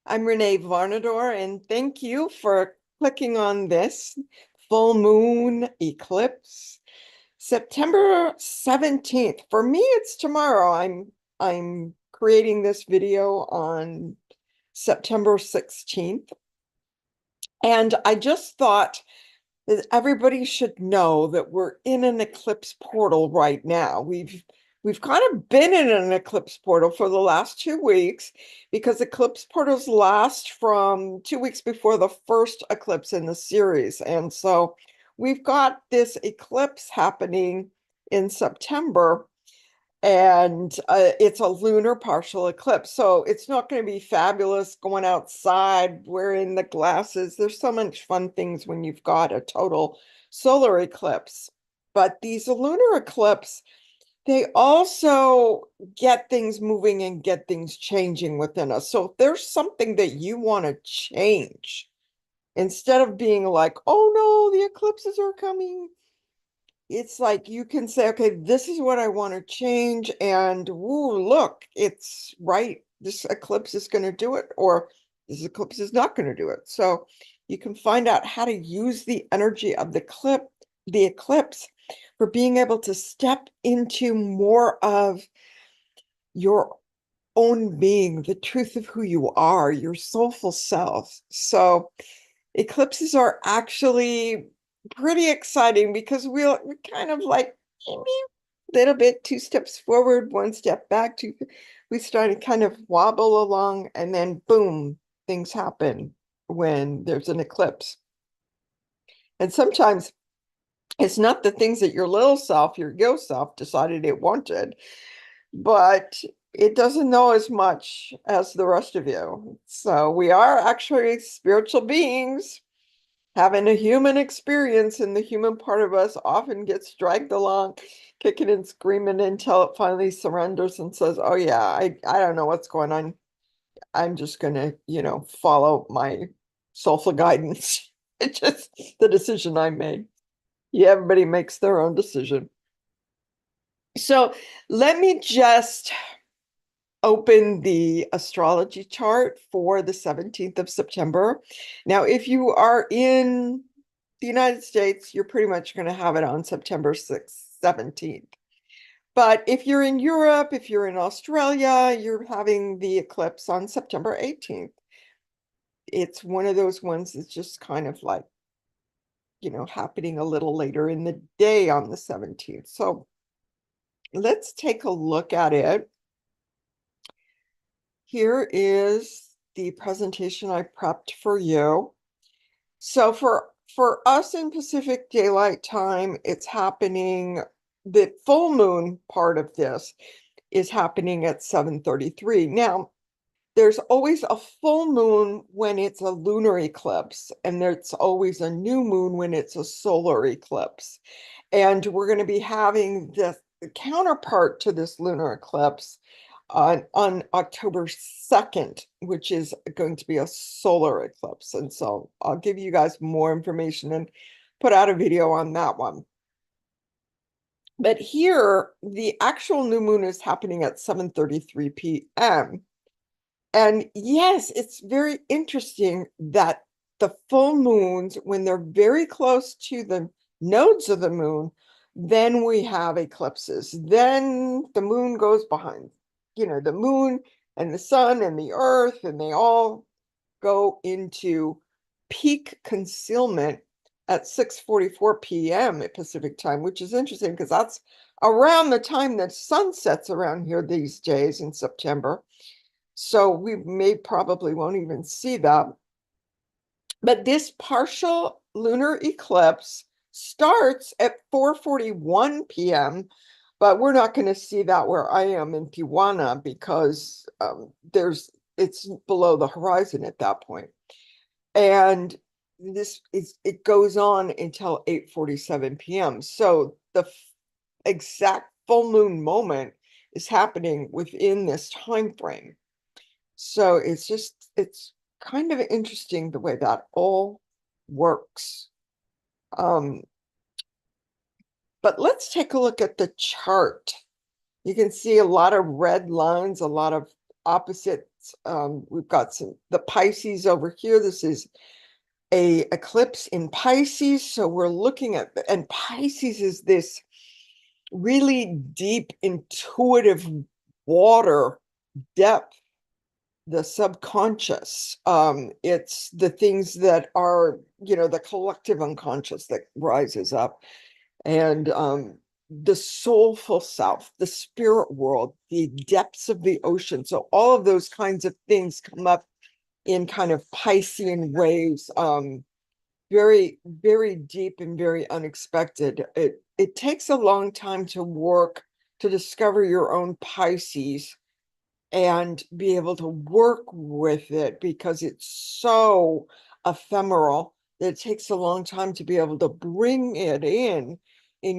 I'm Renee Varnadore, and thank you for clicking on this full moon eclipse, September 17th. For me, it's tomorrow. I'm creating this video on September 16th, and I just thought that everybody should know that we're in an eclipse portal right now. We've kind of been in an eclipse portal for the last 2 weeks because eclipse portals last from 2 weeks before the first eclipse in the series. And so we've got this eclipse happening in September, and it's a lunar partial eclipse. So it's not going to be fabulous going outside wearing the glasses. There's so much fun things when you've got a total solar eclipse. But these lunar eclipse, they also get things moving and get things changing within us. So if there's something that you want to change, instead of being like, oh no, the eclipses are coming, it's like you can say, okay, this is what I want to change, and woo, look, it's right. This eclipse is going to do it, or this eclipse is not going to do it. So you can find out how to use the energy of the eclipse for being able to step into more of your own being, the truth of who you are, your soulful self. So eclipses are actually pretty exciting because we're kind of like maybe a little bit 2 steps forward, 1 step back, we start to kind of wobble along, and then boom, things happen when there's an eclipse. And sometimes it's not the things that your little self, your yo self decided it wanted, but it doesn't know as much as the rest of you. So we are actually spiritual beings having a human experience, and the human part of us often gets dragged along, kicking and screaming until it finally surrenders and says, oh yeah, I don't know what's going on. I'm just gonna, follow my soulful guidance. It's just the decision I made. Yeah, everybody makes their own decision. So let me just open the astrology chart for the 17th of September. Now, if you are in the United States, you're pretty much going to have it on September 6th, 17th. But if you're in Europe, if you're in Australia, you're having the eclipse on September 18th. It's one of those ones that's just kind of like, happening a little later in the day on the 17th. So let's take a look at it. Here is the presentation I prepped for you. So for us in Pacific Daylight Time, it's happening, the full moon part of this is happening at 7:33. Now, there's always a full moon when it's a lunar eclipse, and there's always a new moon when it's a solar eclipse. And we're going to be having the counterpart to this lunar eclipse on October 2nd, which is going to be a solar eclipse. And so I'll give you guys more information and put out a video on that one. But here, the actual new moon is happening at 7:33 p.m. And yes, it's very interesting that the full moons, when they're very close to the nodes of the moon, then we have eclipses. Then the moon goes behind, the moon and the sun and the earth, and they all go into peak concealment at 6:44 p.m. at Pacific time, which is interesting because that's around the time that sun sets around here these days in September. So we probably won't even see that. But this partial lunar eclipse starts at 4:41 p.m., but we're not going to see that where I am in Tijuana because it's below the horizon at that point. And it goes on until 8:47 p.m. So the exact full moon moment is happening within this time frame. So it's kind of interesting the way that all works. But let's take a look at the chart. You can see a lot of red lines, a lot of opposite We've got the Pisces over here. This is a eclipse in Pisces. So we're looking at, and Pisces is this really deep, intuitive water depth, the subconscious. It's the things that are, the collective unconscious that rises up. And the soulful self, the spirit world, the depths of the ocean. So all of those kinds of things come up in kind of Piscean waves, very, very deep and very unexpected. It takes a long time to work to discover your own Pisces and be able to work with it, because it's so ephemeral that it takes a long time to be able to bring it in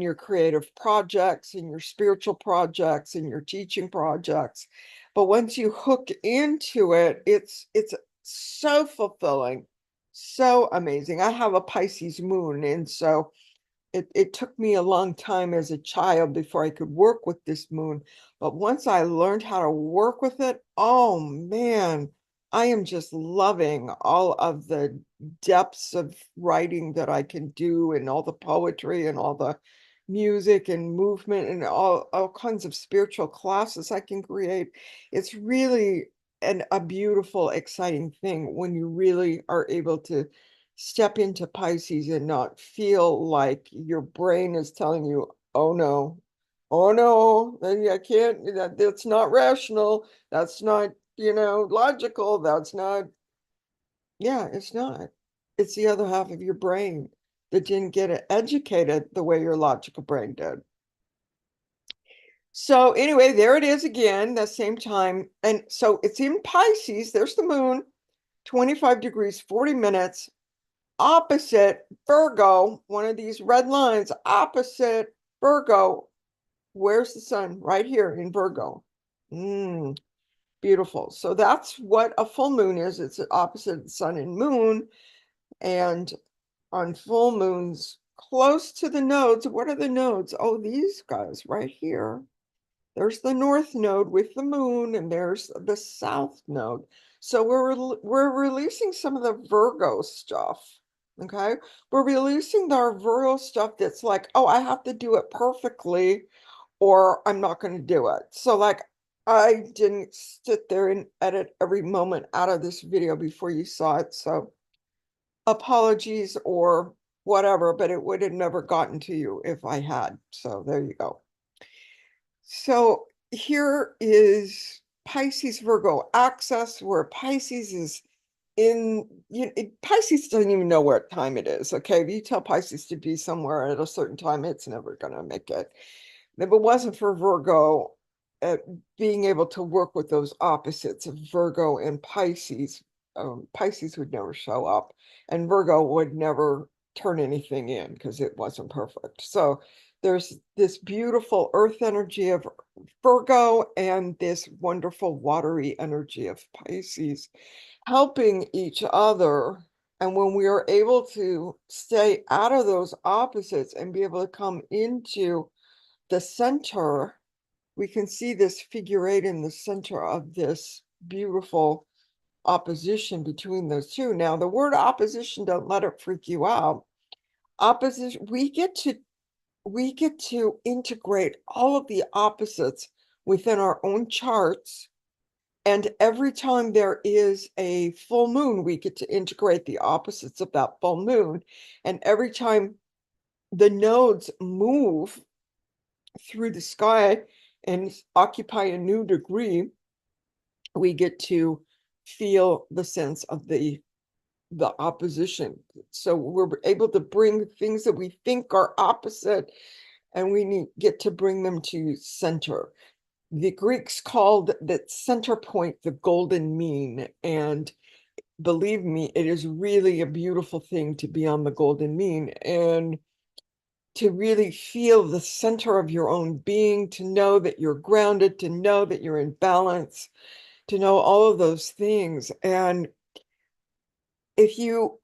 your creative projects, in your spiritual projects, in your teaching projects. But once you hook into it, it's so fulfilling, so amazing. I have a Pisces moon, and so it took me a long time as a child before I could work with this moon. But once I learned how to work with it, oh man, I am just loving all of the depths of writing that I can do, and all the poetry and all the music and movement and all kinds of spiritual classes I can create. It's really a beautiful, exciting thing when you really are able to step into Pisces and not feel like your brain is telling you, oh no, I can't, that's not rational, that's not, logical, that's not, yeah, it's not. It's the other half of your brain that didn't get it educated the way your logical brain did. So anyway, there it is again, the same time. And so it's in Pisces, there's the moon, 25 degrees, 40 minutes. Opposite Virgo, one of these red lines, opposite Virgo. Where's the sun? Right here in Virgo. Beautiful. So that's what a full moon is. It's opposite the sun and moon. And on full moons, close to the nodes, what are the nodes? Oh, these guys right here. There's the north node with the moon, and there's the south node. So we're releasing some of the Virgo stuff. Okay, we're releasing our Virgo stuff that's like, oh, I have to do it perfectly, or I'm not going to do it. So like, I didn't sit there and edit every moment out of this video before you saw it. So apologies or whatever, but it would have never gotten to you if I had. So there you go. So here is Pisces Virgo axis, where Pisces is in, Pisces doesn't even know what time it is. Okay, if you tell Pisces to be somewhere at a certain time, it's never going to make it. If it wasn't for Virgo, being able to work with those opposites of Virgo and Pisces, Pisces would never show up, and Virgo would never turn anything in because it wasn't perfect. So there's this beautiful earth energy of Virgo and this wonderful watery energy of Pisces helping each other. And when we are able to stay out of those opposites and be able to come into the center, we can see this figure eight in the center of this beautiful opposition between those two. Now, the word opposition, don't let it freak you out. Opposition, we get to integrate all of the opposites within our own charts. And every time there is a full moon, we get to integrate the opposites of that full moon. And every time the nodes move through the sky and occupy a new degree, we get to feel the sense of the opposition. So we're able to bring things that we think are opposite, and we get to bring them to center. The Greeks called that center point the golden mean, and believe me, it is really a beautiful thing to be on the golden mean and to really feel the center of your own being, to know that you're grounded, to know that you're in balance, to know all of those things. And if you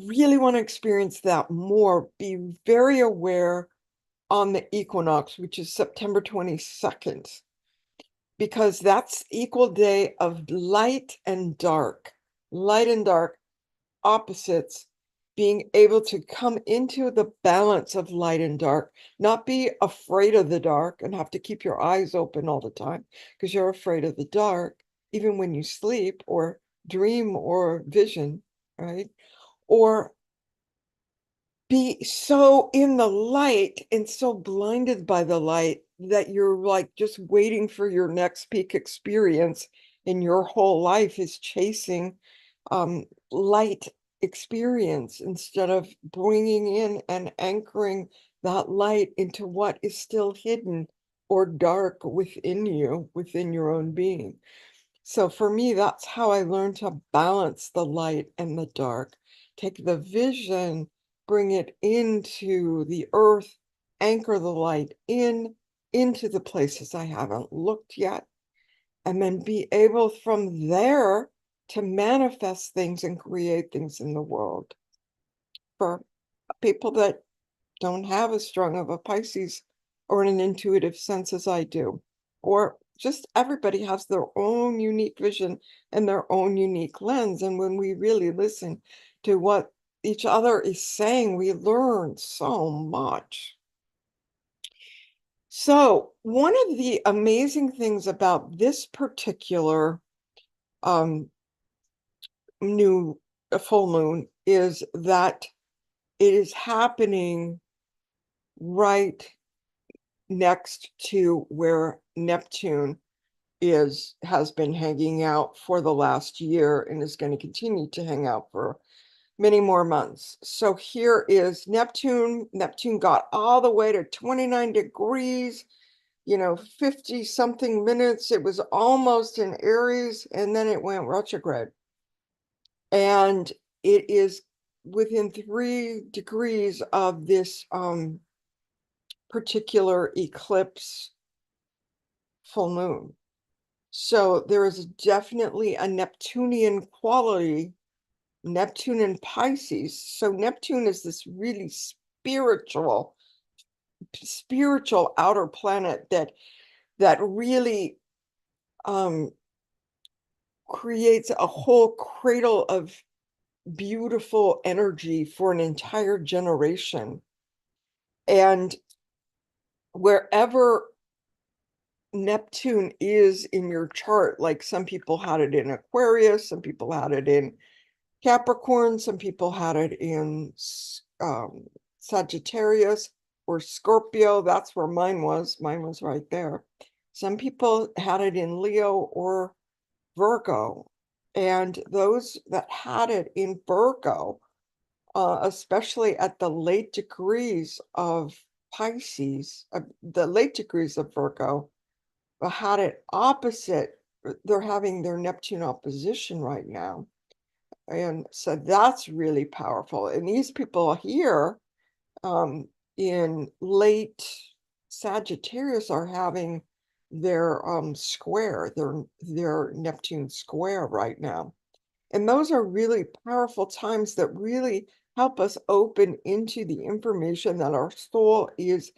really want to experience that more, be very aware on the equinox, which is September 22nd, because that's equal day of light and dark, opposites, being able to come into the balance of light and dark, not be afraid of the dark and have to keep your eyes open all the time because you're afraid of the dark, even when you sleep or dream or vision, right? Or be so in the light and so blinded by the light that you're like just waiting for your next peak experience, and your whole life is chasing light experience instead of bringing in and anchoring that light into what is still hidden or dark within you, within your own being. So for me, that's how I learned to balance the light and the dark. Take the vision, bring it into the earth, anchor the light into the places I haven't looked yet, and then be able from there to manifest things and create things in the world. For people that don't have as strong of a Pisces or an intuitive sense as I do, or just everybody has their own unique vision and their own unique lens. And when we really listen to what each other is saying, we learn so much. So one of the amazing things about this particular new full moon is that it is happening right next to where Neptune has been hanging out for the last year and is going to continue to hang out for many more months. So here is Neptune. Neptune got all the way to 29 degrees, 50 something minutes. It was almost in Aries, and then it went retrograde. And it is within 3 degrees of this particular eclipse full moon. So there is definitely a Neptunian quality, Neptune in Pisces. So Neptune is this really spiritual outer planet that really creates a whole cradle of beautiful energy for an entire generation. And wherever Neptune is in your chart, like some people had it in Aquarius, some people had it in Capricorn, some people had it in Sagittarius or Scorpio. That's where mine was. Mine was right there. Some people had it in Leo or Virgo. And those that had it in Virgo, especially at the late degrees of Pisces, the late degrees of Virgo, had it opposite. They're having their Neptune opposition right now. And so that's really powerful. And these people here in late Sagittarius are having their square, their Neptune square right now. And those are really powerful times that really help us open into the information that our soul is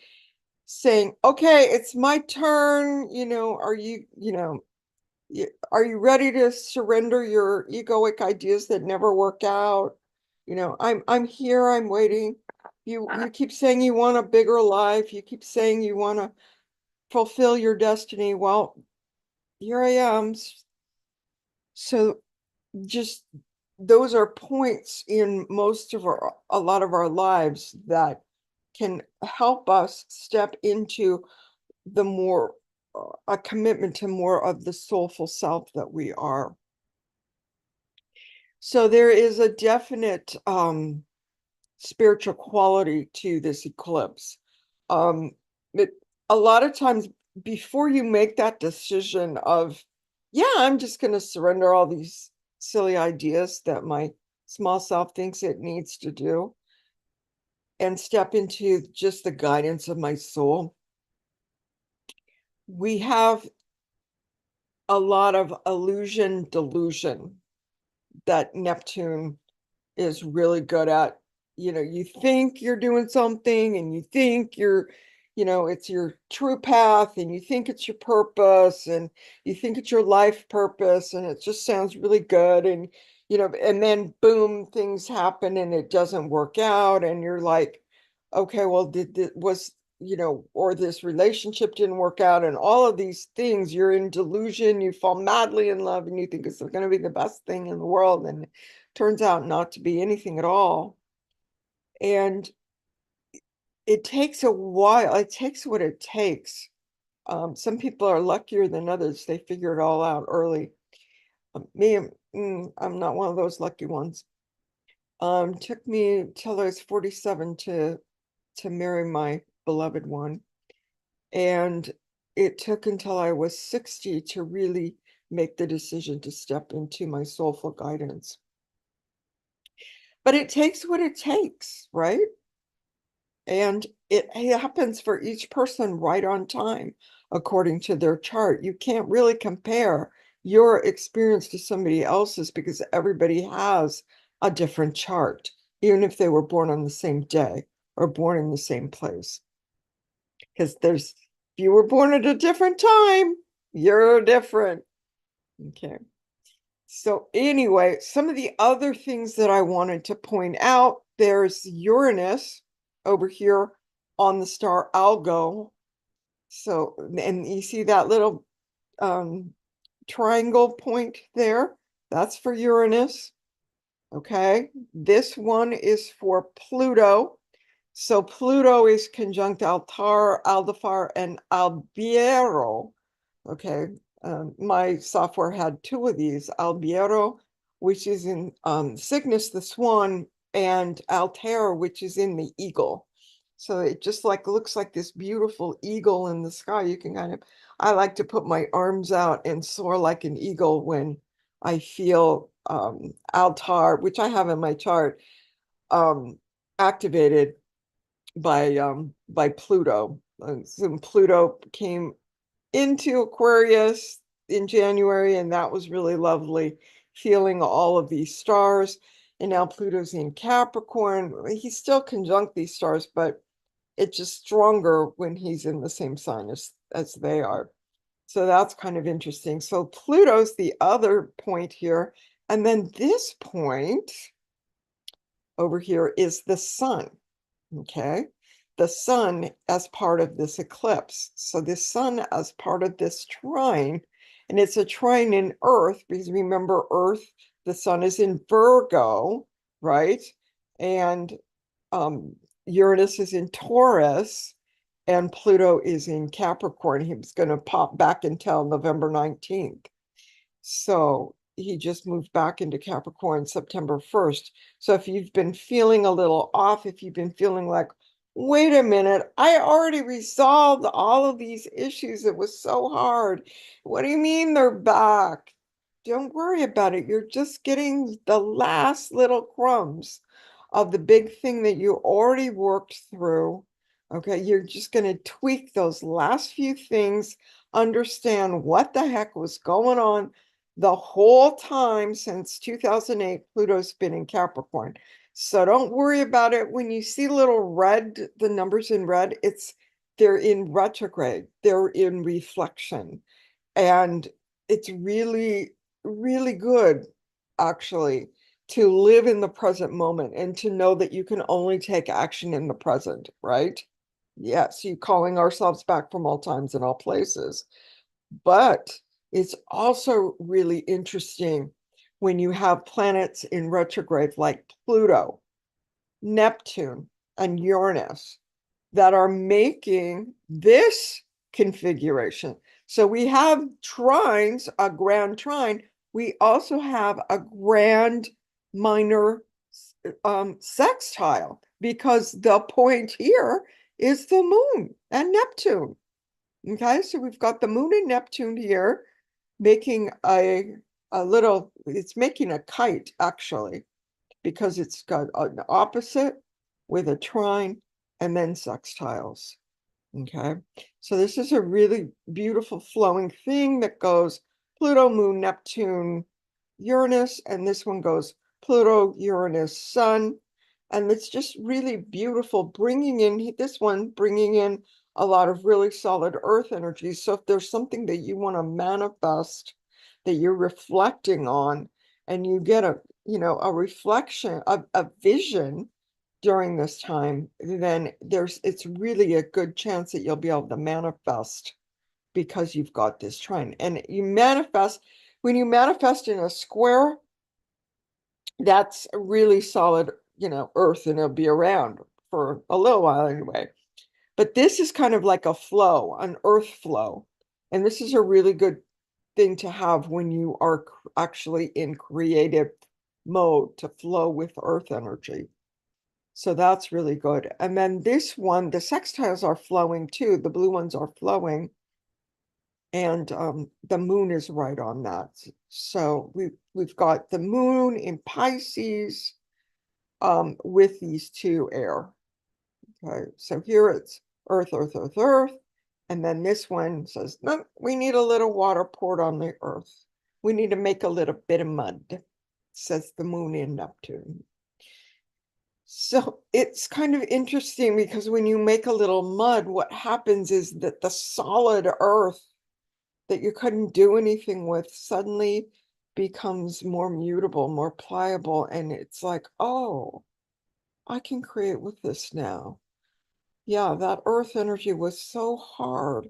saying, okay, it's my turn. Are you ready to surrender your egoic ideas that never work out? I'm here, I'm waiting. You keep saying you want a bigger life. You keep saying you want to fulfill your destiny. Well, here I am. So just those are points in a lot of our lives that can help us step into the more a commitment to more of the soulful self that we are. So there is a definite spiritual quality to this eclipse. It, a lot of times before you make that decision of, yeah, I'm just going to surrender all these silly ideas that my small self thinks it needs to do and step into just the guidance of my soul, we have a lot of illusion delusion that Neptune is really good at. You think you're doing something and you think you're it's your true path and you think it's your purpose and you think it's your life purpose and it just sounds really good. And, and then boom, things happen and it doesn't work out. And you're like, okay, well, or this relationship didn't work out and all of these things, you're in delusion, you fall madly in love and you think it's going to be the best thing in the world. And it turns out not to be anything at all. And it takes a while. It takes what it takes. Some people are luckier than others. They figure it all out early. Me, I'm not one of those lucky ones. Took me till I was 47 to marry my beloved one. And it took until I was 60 to really make the decision to step into my soulful guidance. But it takes what it takes, right? And it happens for each person right on time, according to their chart. You can't really compare your experience to somebody else's because everybody has a different chart, even if they were born on the same day or born in the same place. Because if you were born at a different time, you're different. Okay. So anyway, some of the other things that I wanted to point out, there's Uranus over here on the star Algo. So, and you see that little triangle point there? That's for Uranus. Okay. This one is for Pluto. So Pluto is conjunct Altar, Aldebar, and Albiero. Okay. My software had two of these, Albiero, which is in Cygnus, the swan, and Altair, which is in the eagle. So it just looks like this beautiful eagle in the sky. You can I like to put my arms out and soar like an eagle when I feel Altar, which I have in my chart, activated by Pluto. So Pluto came into Aquarius in January, and that was really lovely, feeling all of these stars. And now Pluto's in Capricorn. He's still conjunct these stars, but it's just stronger when he's in the same sign as they are. So that's kind of interesting. So Pluto's the other point here. And then this point over here is the sun. Okay. The sun as part of this eclipse. So the sun as part of this trine, and it's a trine in Earth because remember Earth, the sun is in Virgo, right? And Uranus is in Taurus and Pluto is in Capricorn. He was going to pop back until November 19th. So he just moved back into Capricorn September 1st. So if you've been feeling a little off, if you've been feeling like, wait a minute, I already resolved all of these issues. It was so hard. What do you mean they're back? Don't worry about it. You're just getting the last little crumbs of the big thing that you already worked through. Okay, you're just going to tweak those last few things, understand what the heck was going on the whole time since 2008. Pluto's been in Capricorn. So don't worry about it. When you see little red, the numbers in red, they're in retrograde, they're in reflection. And it's really, really good, actually, to live in the present moment and to know that you can only take action in the present, right? Yes, you calling ourselves back from all times and all places. But it's also really interesting when you have planets in retrograde like Pluto, Neptune, and Uranus that are making this configuration. So we have trines, a grand trine. We also have a grand minor sextile because the point here is the moon and Neptune. Okay, so we've got the moon and Neptune here making it's making a kite actually, because it's got an opposite with a trine and then sextiles. Okay, so this is a really beautiful flowing thing that goes Pluto, Moon, Neptune, Uranus, and this one goes Pluto, Uranus, Sun. And it's just really beautiful, bringing in a lot of really solid earth energy. So if there's something that you want to manifest that you're reflecting on, and you get a, a reflection, a vision during this time, then it's really a good chance that you'll be able to manifest because you've got this trine. And when you manifest in a square, that's a really solid, earth, and it'll be around for a little while anyway. But this is kind of like a flow, an earth flow. And this is a really good thing to have when you are actually in creative mode, to flow with earth energy. So that's really good. And then this one, the sextiles are flowing too. The blue ones are flowing. And the moon is right on that. So we've got the moon in Pisces with these two air. Okay, so here it's earth, earth, earth, earth. And then this one says, no, we need a little water poured on the earth. We need to make a little bit of mud, says the moon in Neptune. So it's kind of interesting because when you make a little mud, what happens is that the solid earth that you couldn't do anything with suddenly becomes more mutable, more pliable. And it's like, oh, I can create with this now. Yeah, that earth energy was so hard.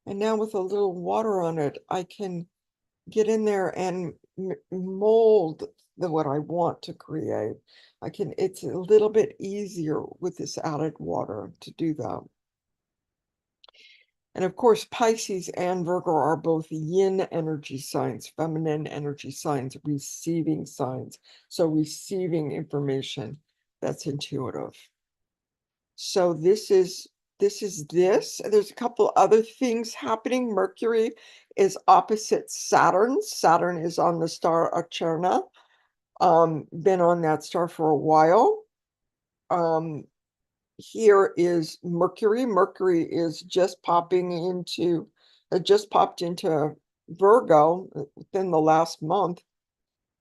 And now with a little water on it, I can get in there and mold what I want to create. It's a little bit easier with this added water to do that. And of course, Pisces and Virgo are both yin energy signs, feminine energy signs, receiving signs. So receiving information that's intuitive. So this is this. There's a couple other things happening. Mercury is opposite Saturn. Saturn is on the star Acherna. Been on that star for a while. Here is Mercury. Mercury is just popped into Virgo within the last month,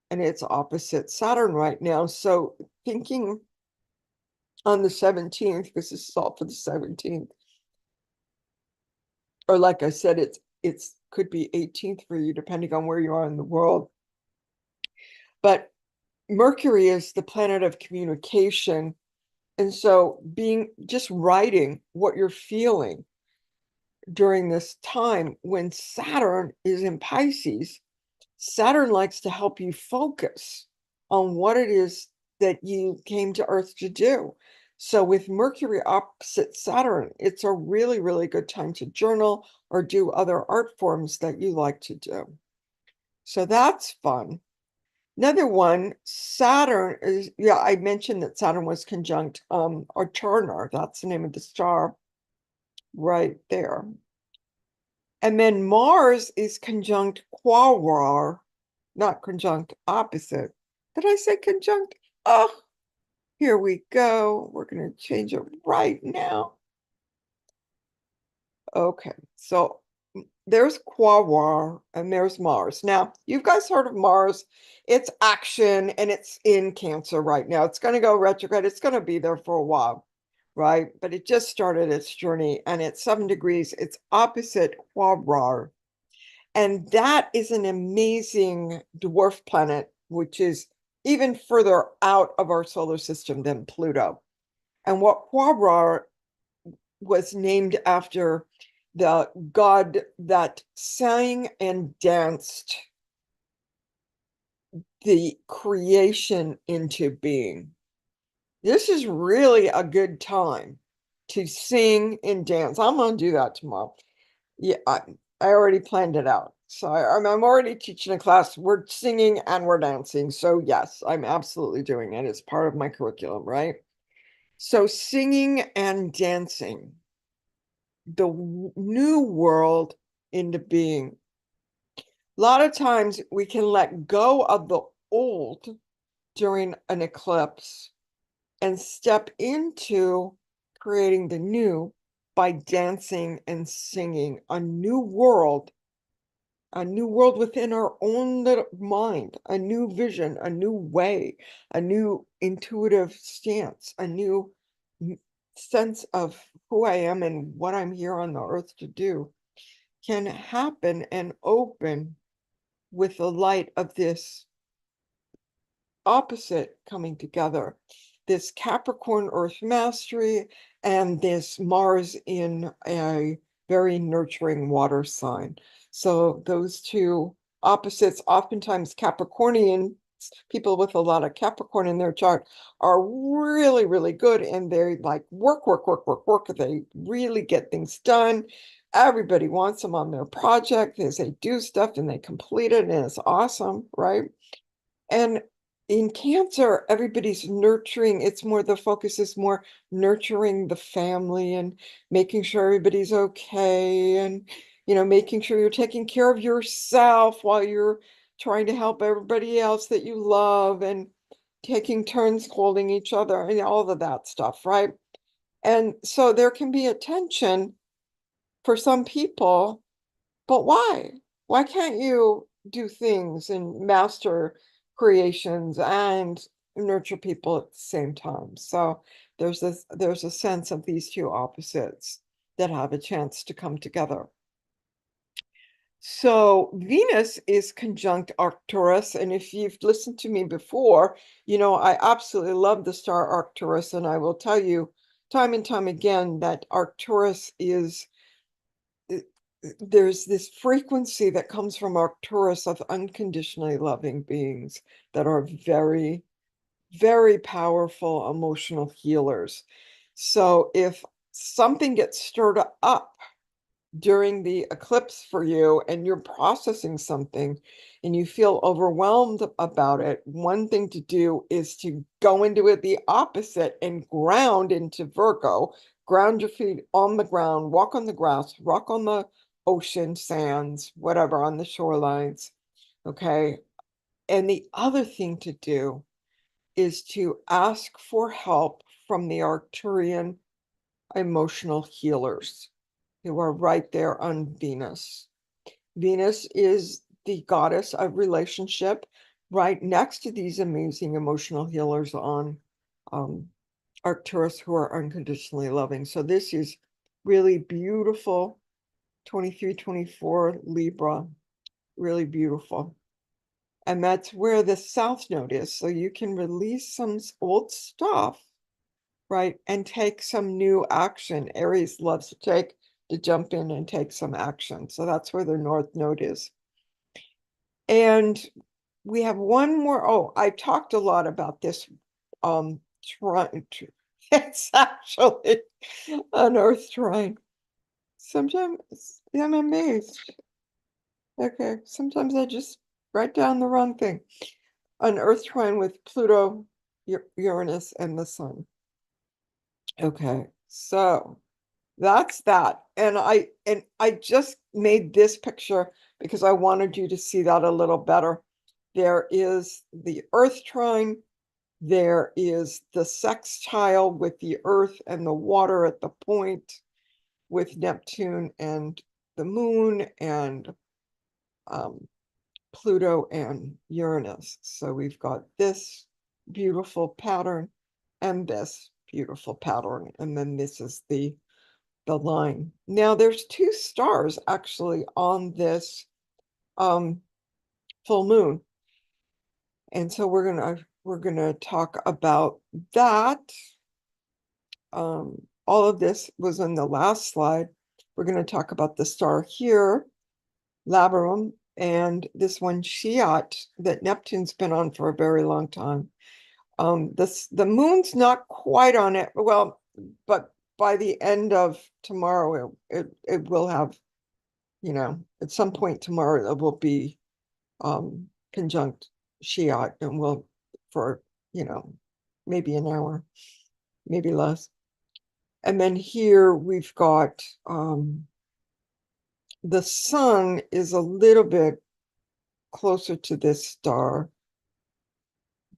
and it's opposite Saturn right now. So thinking on the 17th, because this is all for the 17th, or like I said, it's could be 18th for you, depending on where you are in the world. But Mercury is the planet of communication. And so just writing what you're feeling during this time when Saturn is in Pisces, Saturn likes to help you focus on what it is that you came to Earth to do. So with Mercury opposite Saturn, it's a really, really good time to journal or do other art forms that you like to do. So that's fun. Another one, Saturn is, yeah, I mentioned that Saturn was conjunct or Turner, that's the name of the star right there. And then Mars is conjunct Quaoar, not conjunct opposite. Did I say conjunct? Oh, here we go. We're going to change it right now. Okay, so there's Quaoar and there's Mars. Now, you guys heard of Mars. It's action and it's in Cancer right now. It's going to go retrograde. It's going to be there for a while, right? But it just started its journey and it's 7 degrees. It's opposite Quaoar. And that is an amazing dwarf planet, which is even further out of our solar system than Pluto. And what Quaoar was named after the god that sang and danced the creation into being. This is really a good time to sing and dance. I'm going to do that tomorrow. Yeah, I already planned it out. So I'm already teaching a class. We're singing and we're dancing. So yes, I'm absolutely doing it. It's part of my curriculum, right? So singing and dancing the new world into being. A lot of times we can let go of the old during an eclipse and step into creating the new by dancing and singing a new world within our own little mind, a new vision, a new way, a new intuitive stance, a new sense of who I am and what I'm here on the earth to do can happen and open with the light of this opposite coming together. This Capricorn Earth mastery and this Mars in a very nurturing water sign. So those two opposites, oftentimes Capricornian people with a lot of Capricorn in their chart are really, really good. And they like work, work, work, work, work. They really get things done. Everybody wants them on their project as they do stuff and they complete it and it's awesome, right? And in Cancer, everybody's nurturing. It's more, the focus is more nurturing the family and making sure everybody's okay. And, making sure you're taking care of yourself while you're trying to help everybody else that you love and taking turns holding each other and all of that stuff, right? And so there can be a tension for some people, but why? Why can't you do things and master creations and nurture people at the same time? So there's a sense of these two opposites that have a chance to come together. So Venus is conjunct Arcturus, and if you've listened to me before, I absolutely love the star Arcturus, and I will tell you time and time again that Arcturus is there's this frequency that comes from Arcturus of unconditionally loving beings that are very, very powerful emotional healers. So if something gets stirred up during the eclipse for you and you're processing something and you feel overwhelmed about it, one thing to do is to go into it the opposite and ground into Virgo. Ground your feet on the ground, walk on the grass, walk on the ocean sands, whatever, on the shorelines. Okay. And the other thing to do is to ask for help from the Arcturian emotional healers who are right there on Venus. Venus is the goddess of relationship, right next to these amazing emotional healers on Arcturus, who are unconditionally loving. So this is really beautiful. 23, 24 Libra, really beautiful. And that's where the South Node is. So you can release some old stuff, right? And take some new action. Aries loves to jump in and take some action. So that's where the North Node is. And we have one more. Oh, I talked a lot about this. It's actually an Earth trine. Sometimes I'm amazed. Okay, sometimes I just write down the wrong thing. An Earth trine with Pluto, Uranus, and the Sun. Okay, so that's that. And I just made this picture because I wanted you to see that a little better. There is the Earth trine. There is the sextile with the Earth and the water at the point with Neptune and the Moon and Pluto and Uranus. So we've got this beautiful pattern and this beautiful pattern. And then this is the line. Now there's two stars actually on this full moon. And so we're gonna talk about that. All of this was in the last slide. We're going to talk about the star here, Labarum, and this one, Shiat, that Neptune's been on for a very long time. The moon's not quite on it, well, but by the end of tomorrow, it will have, at some point tomorrow, it will be conjunct Shiat, and will for, maybe an hour, maybe less. And then here we've got the sun is a little bit closer to this star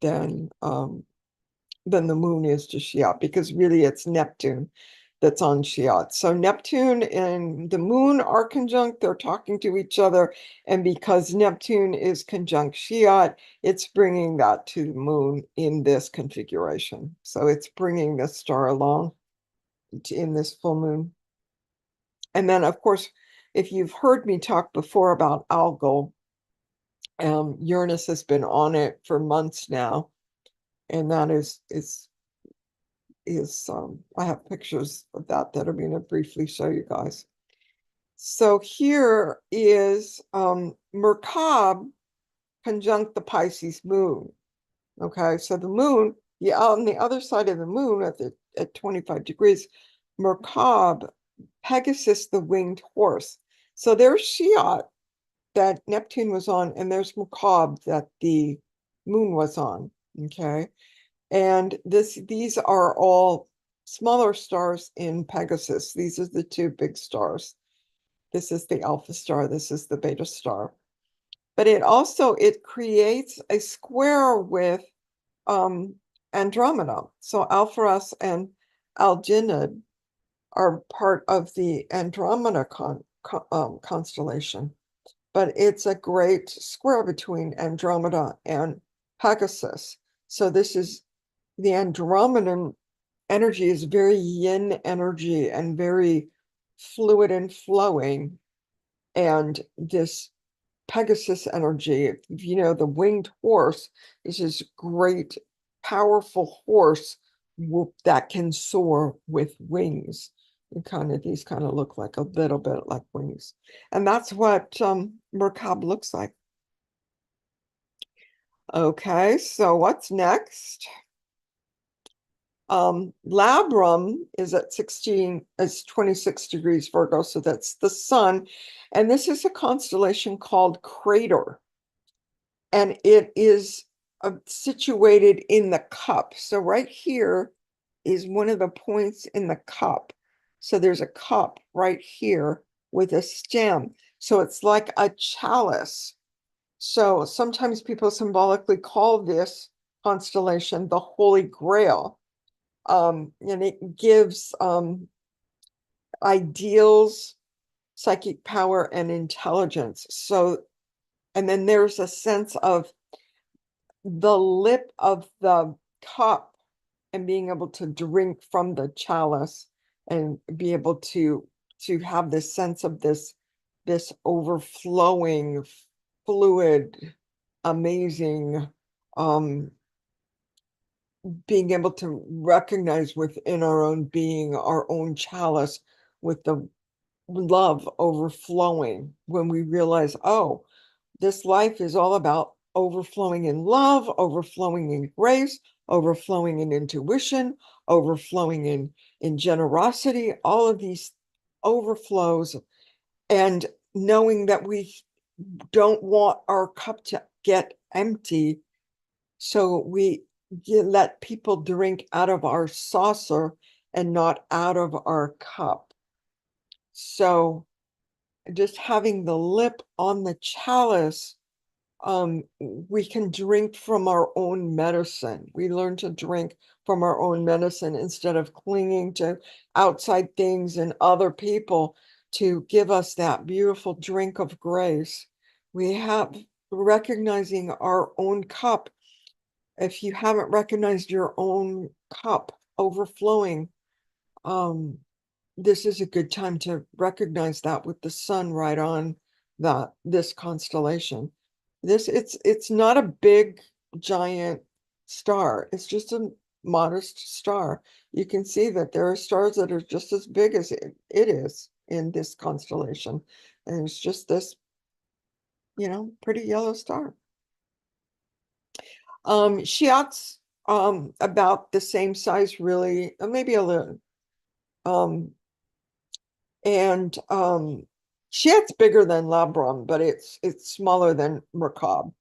than the moon is to Shiat, because really it's Neptune that's on Shiat. So Neptune and the moon are conjunct, they're talking to each other, and because Neptune is conjunct Shiat, it's bringing that to the moon in this configuration. So it's bringing the star along. in this full moon. And then, of course, if you've heard me talk before about algal, Uranus has been on it for months now, and that is I have pictures of that I'm going to briefly show you guys. So here is Merkab conjunct the Pisces moon. Okay, so the moon, yeah, on the other side of the moon at 25 degrees, Merkab, Pegasus, the winged horse. So there's Shiat that Neptune was on, and there's Merkab that the moon was on. Okay, and these are all smaller stars in Pegasus. These are the two big stars. This is the alpha star. This is the beta star. But it creates a square with Andromeda. So Alpheus and Alginid are part of the Andromeda constellation. But it's a great square between Andromeda and Pegasus. So this is the Andromedan energy is very yin energy and very fluid and flowing. And this Pegasus energy, you know, the winged horse is this great, powerful horse that can soar with wings. And these kind of look like a little bit like wings. And that's what Merkab looks like. Okay, so what's next? Labrum is at 26 degrees Virgo, so that's the sun. And this is a constellation called Crater. And it is situated in the cup. So right here is one of the points in the cup. So there's a cup right here with a stem. So it's like a chalice. So sometimes people symbolically call this constellation the Holy Grail. And it gives ideals, psychic power, and intelligence. So, and then there's a sense of the lip of the cup and being able to drink from the chalice and be able to have this sense of this overflowing fluid, amazing, being able to recognize within our own being our own chalice with the love overflowing when we realize, oh, this life is all about overflowing in love, overflowing in grace, overflowing in intuition, overflowing in generosity, all of these overflows, and knowing that we don't want our cup to get empty. So we let people drink out of our saucer and not out of our cup. So just having the lip on the chalice, we can drink from our own medicine. We learn to drink from our own medicine instead of clinging to outside things and other people to give us that beautiful drink of grace. We have recognizing our own cup. If you haven't recognized your own cup overflowing, this is a good time to recognize that with the sun right on this constellation. It's not a big giant star. It's just a modest star. You can see that there are stars that are just as big as it is in this constellation. And it's just this, pretty yellow star. Shiat's about the same size, really, maybe a little. And Shiat's bigger than Labrum, but it's smaller than Merkab.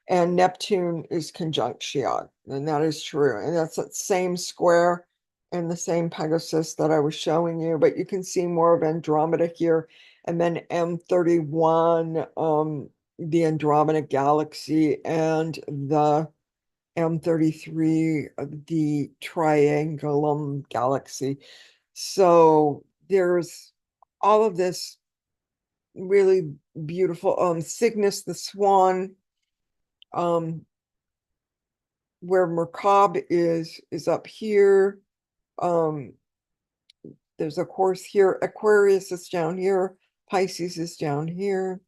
And Neptune is conjunct Shiat, and that is true. And that's that same square and the same Pegasus that I was showing you, but you can see more of Andromeda here. And then M31, the Andromeda Galaxy, and the M33, the Triangulum Galaxy. So there's all of this really beautiful Cygnus the Swan, where Merkab is up here. There's of course here, Aquarius is down here, Pisces is down here.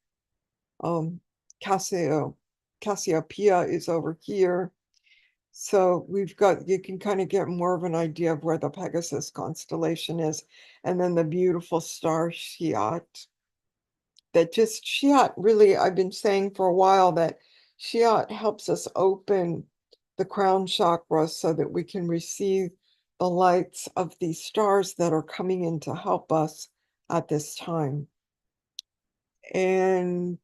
Cassiopeia is over here. So we've got, you can kind of get more of an idea of where the Pegasus constellation is. And then the beautiful star Shiat. That just Shiat really, I've been saying for a while that Shiat helps us open the crown chakra so that we can receive the lights of these stars that are coming in to help us at this time. And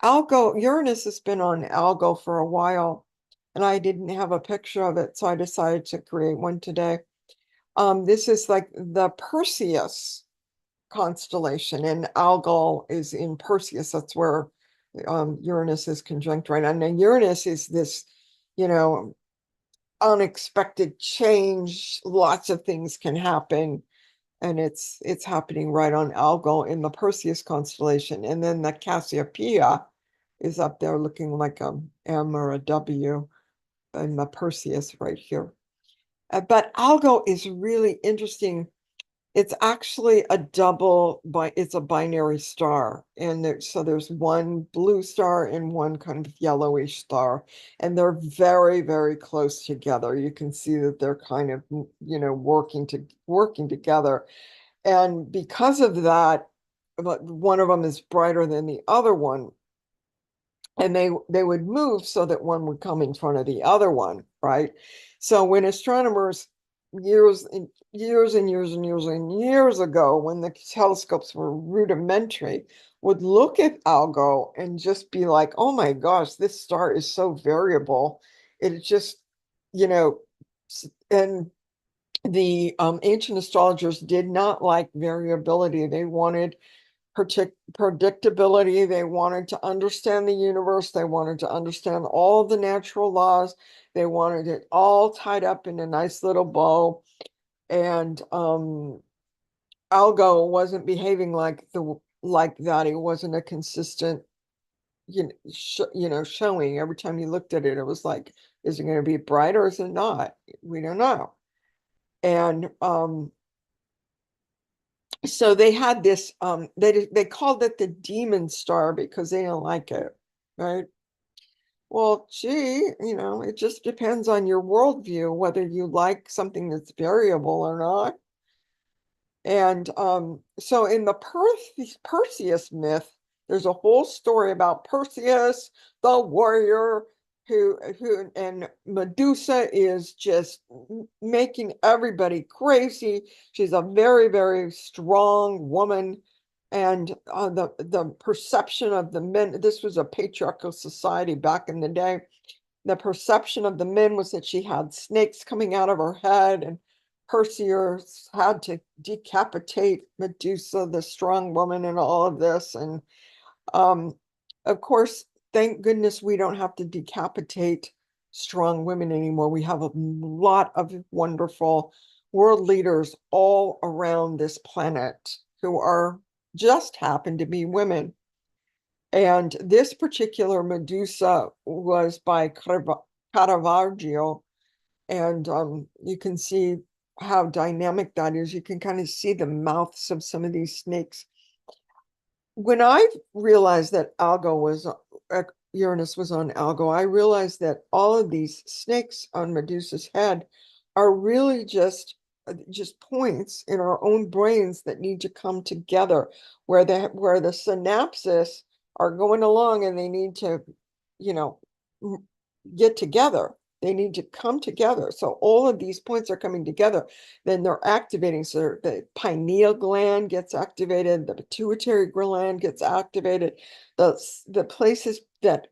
Algo, Uranus has been on Algo for a while, and I didn't have a picture of it, so I decided to create one today. This is like the Perseus constellation, and Algol is in Perseus. That's where Uranus is conjunct right now. And Uranus is this, you know, unexpected change. Lots of things can happen, and it's happening right on Algol in the Perseus constellation. And then the Cassiopeia is up there looking like a M or a W, and the Perseus right here. But Algo is really interesting. It's actually a it's a binary star. And so there's one blue star and one kind of yellowish star. And they're very, very close together. You can see that they're kind of, working together. And because of that, one of them is brighter than the other one. And they would move so that one would come in front of the other one, right? So when astronomers years and years and years and years and years ago, when the telescopes were rudimentary, would look at Algo and just be like, oh my gosh, this star is so variable. It just, and the ancient astrologers did not like variability. They wanted predictability. They wanted to understand the universe. They wanted to understand all the natural laws. They wanted it all tied up in a nice little bow. And Algo wasn't behaving like that. It wasn't a consistent, showing. Every time you looked at it, it was like, is it going to be bright or is it not? We don't know. And so they had this, they called it the demon star because they don't like it, right? Well, gee, it just depends on your worldview, whether you like something that's variable or not. And so in the Perseus myth, there's a whole story about Perseus, the warrior, who and Medusa is just making everybody crazy. She's a very, very strong woman. And the perception of the men, this was a patriarchal society back in the day. The perception of the men was that she had snakes coming out of her head, and Perseus had to decapitate Medusa, the strong woman, and all of this. And of course, thank goodness we don't have to decapitate strong women anymore. We have a lot of wonderful world leaders all around this planet who are just happen to be women. And this particular Medusa was by Caravaggio. And you can see how dynamic that is. You can kind of see the mouths of some of these snakes. When I realized that Uranus was on Algo, I realized that all of these snakes on Medusa's head are really just points in our own brains that need to come together, where the synapses are going along and they need to, get together. They need to come together. So all of these points are coming together. Then they're activating. So the pineal gland gets activated. The pituitary gland gets activated. The places that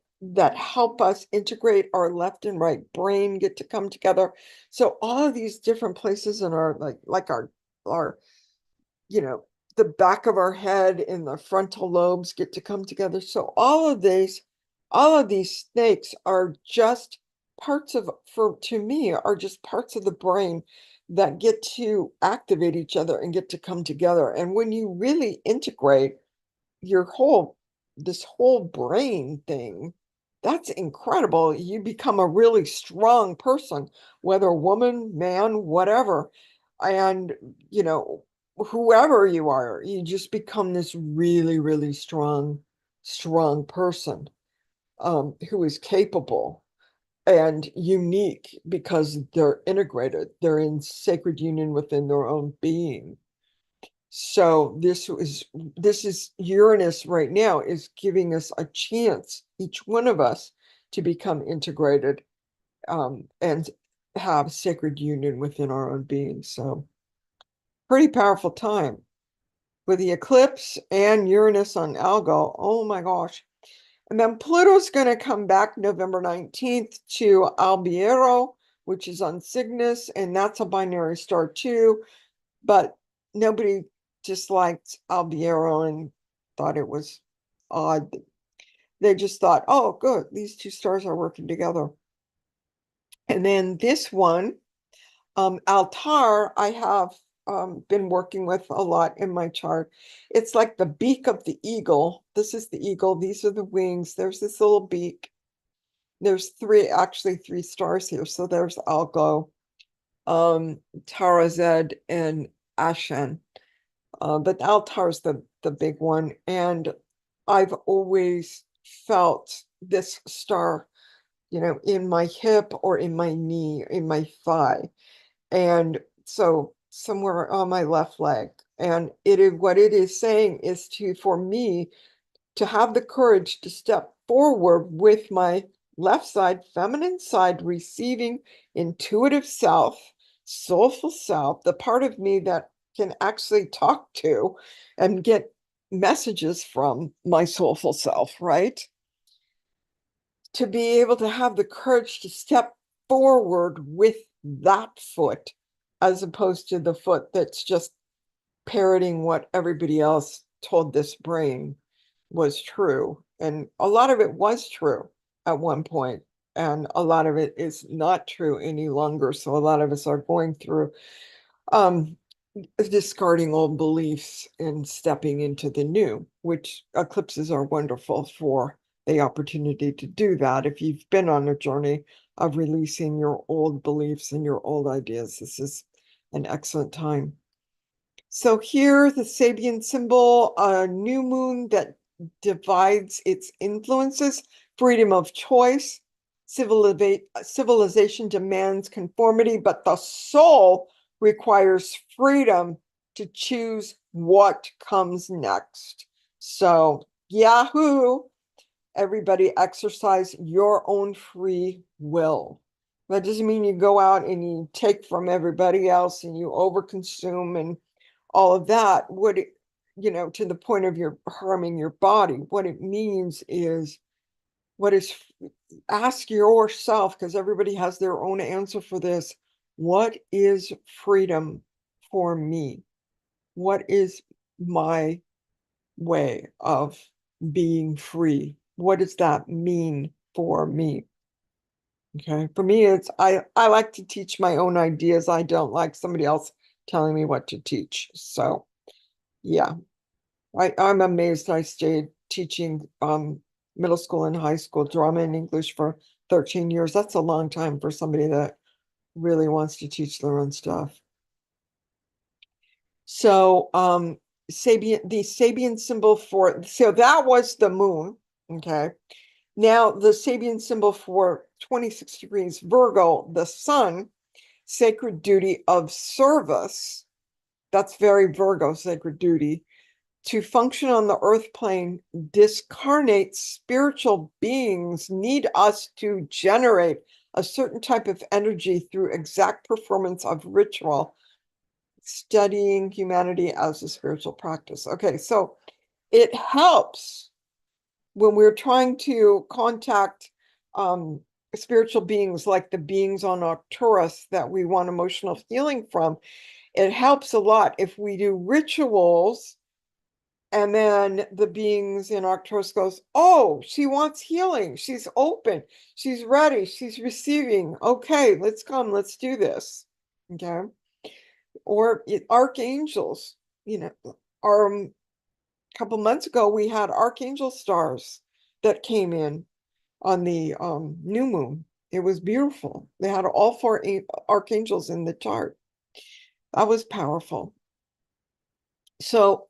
help us integrate our left and right brain get to come together. So all of these different places in our like our the back of our head and the frontal lobes get to come together. So all of these snakes are just to me, are just parts of the brain that get to activate each other and get to come together. And when you really integrate this whole brain thing, that's incredible. You become a really strong person, whether woman, man, whatever. And, whoever you are, you just become this really, really strong, strong person, who is capable and unique because they're integrated. They're in sacred union within their own being. So this is Uranus right now is giving us a chance, each one of us, to become integrated, and have sacred union within our own being. So pretty powerful time with the eclipse and Uranus on Algo. Oh my gosh. And then Pluto's going to come back November 19th to Albiero, which is on Cygnus, and that's a binary star too. But nobody disliked Albiero and thought it was odd. They just thought, oh, good, these two stars are working together. And then this one, Altar, I have been working with a lot in my chart. It's like the beak of the eagle. This is the eagle. These are the wings. There's this little beak. There's actually three stars here. So there's Algo, Tarazed, and Ashen. But Altar's the big one. And I've always felt this star, in my hip or in my knee, in my thigh. And so somewhere on my left leg. And what it is saying is for me to have the courage to step forward with my left side, feminine side, receiving intuitive self, soulful self, the part of me that can actually talk to and get messages from my soulful self, right? To be able to have the courage to step forward with that foot, as opposed to the foot that's just parroting what everybody else told this brain was true. And a lot of it was true at one point, and a lot of it is not true any longer. So a lot of us are going through discarding old beliefs and stepping into the new, which eclipses are wonderful for the opportunity to do that. If you've been on a journey of releasing your old beliefs and your old ideas, this is an excellent time. So here, the Sabian symbol, a new moon that divides its influences, freedom of choice, civilization demands conformity, but the soul requires freedom to choose what comes next. So, Yahoo! Everybody exercise your own free will. That doesn't mean you go out and you take from everybody else and you overconsume and all of that. To the point of your harming your body. What it means is, ask yourself, because everybody has their own answer for this. What is freedom for me? What is my way of being free? What does that mean for me? Okay. For me, I like to teach my own ideas. I don't like somebody else telling me what to teach. So yeah, I'm amazed I stayed teaching middle school and high school drama and English for 13 years. That's a long time for somebody that really wants to teach their own stuff. So the Sabian symbol so that was the moon. Okay. Now the Sabian symbol for 26 degrees Virgo, the sun, sacred duty of service. That's very Virgo, sacred duty. To function on the earth plane, discarnate spiritual beings need us to generate a certain type of energy through exact performance of ritual, studying humanity as a spiritual practice. Okay, so it helps when we're trying to contact spiritual beings like the beings on Arcturus that we want emotional healing from. It helps a lot if we do rituals and then the beings in Arcturus goes, oh, she wants healing. She's open. She's ready. She's receiving. Okay, let's come. Let's do this. Okay. Or archangels, a couple months ago, we had archangel stars that came in on the new moon. It was beautiful. They had all four archangels in the chart. That was powerful. So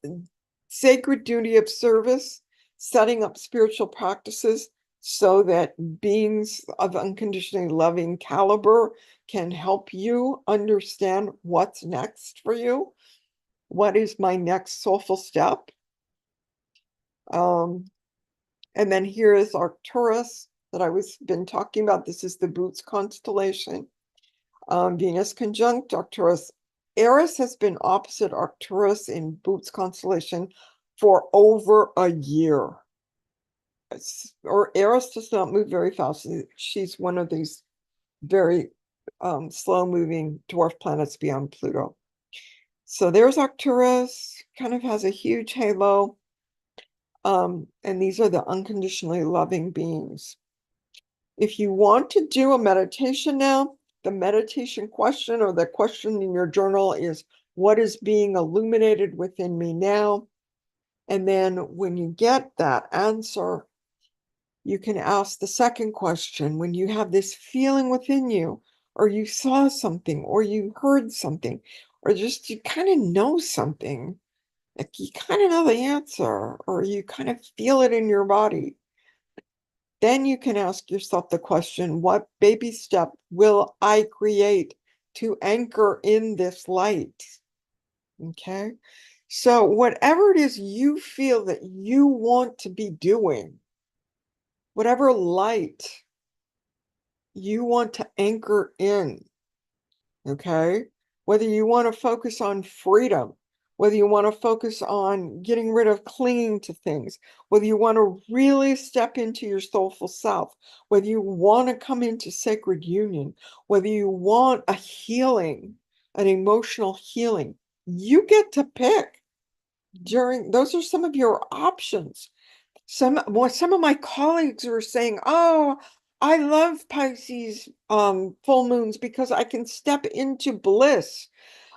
sacred duty of service, setting up spiritual practices so that beings of unconditionally loving caliber can help you understand what's next for you. What is my next soulful step? Um, and then here is Arcturus that I was been talking about. This is the Boots constellation. Venus conjunct Arcturus. Eris has been opposite Arcturus in Boots constellation for over a year. Or Eris does not move very fast. She's one of these very slow moving dwarf planets beyond Pluto. So there's Arcturus, kind of has a huge halo. And these are the unconditionally loving beings. If you want to do a meditation now, the meditation question or the question in your journal is, what is being illuminated within me now? And then when you get that answer, you can ask the second question when you have this feeling within you, or you saw something, or you heard something, or just you kind of know something, like you kind of know the answer, or you kind of feel it in your body. Then you can ask yourself the question, what baby step will I create to anchor in this light? Okay. So whatever it is you feel that you want to be doing, whatever light you want to anchor in, okay? Whether you want to focus on freedom, whether you want to focus on getting rid of clinging to things, whether you want to really step into your soulful self, whether you want to come into sacred union, whether you want a healing, an emotional healing, you get to pick during, those are some of your options. Some of my colleagues were saying, "Oh, I love Pisces full moons because I can step into bliss."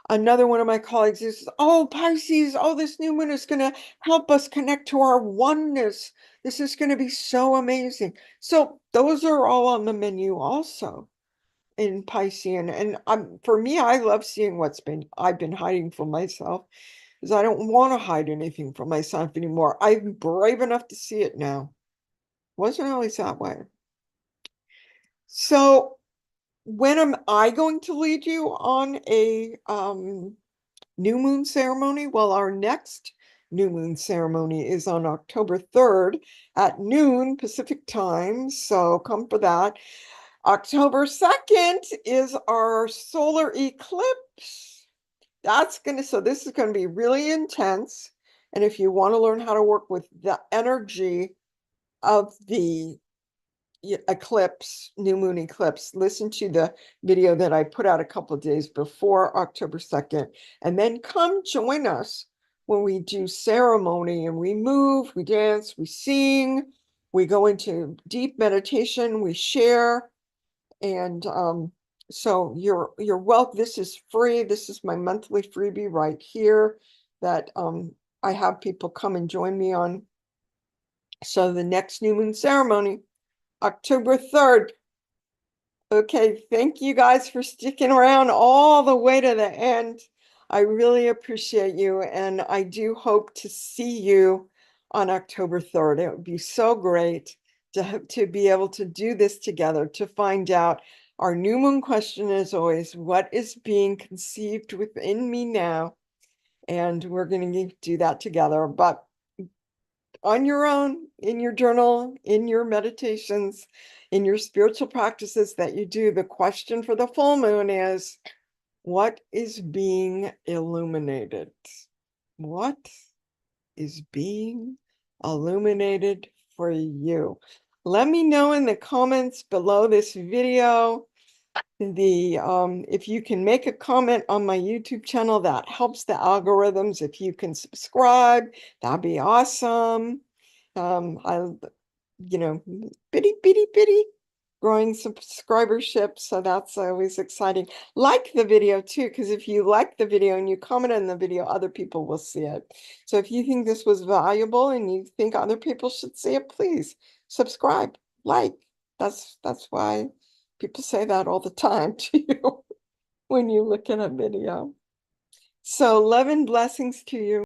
Another one of my colleagues is, "Oh, Pisces, oh, this new moon is going to help us connect to our oneness. This is going to be so amazing." So those are all on the menu also in Piscean. And for me, I love seeing I've been hiding from myself because I don't want to hide anything from myself anymore. I'm brave enough to see it now. Wasn't always that way. So when am I going to lead you on a new moon ceremony? Well, our next new moon ceremony is on October 3rd at noon Pacific time. So come for that. October 2nd is our solar eclipse. So this is going to be really intense. And if you want to learn how to work with the energy of the eclipse, new moon eclipse, listen to the video that I put out a couple of days before October 2nd, and then come join us when we do ceremony and we move, we dance, we sing, we go into deep meditation, we share, and so you're welcome. This is free. This is my monthly freebie right here that I have people come and join me on. So the next new moon ceremony, October 3rd. Okay, thank you guys for sticking around all the way to the end. I really appreciate you, and I do hope to see you on October 3rd. It would be so great to be able to do this together, to find out. Our new moon question is always, what is being conceived within me now? And we're going to do that together. But on your own, in your journal, in your meditations, in your spiritual practices that you do, the question for the full moon is, what is being illuminated? What is being illuminated for you? Let me know in the comments below this video. If you can make a comment on my YouTube channel, that helps the algorithms. If you can subscribe, that'd be awesome. I, bitty, growing subscribership. So that's always exciting. Like the video too, because if you like the video and you comment on the video, other people will see it. So if you think this was valuable and you think other people should see it, please subscribe, like. That's why people say that all the time to you when you look at a video. So love and blessings to you.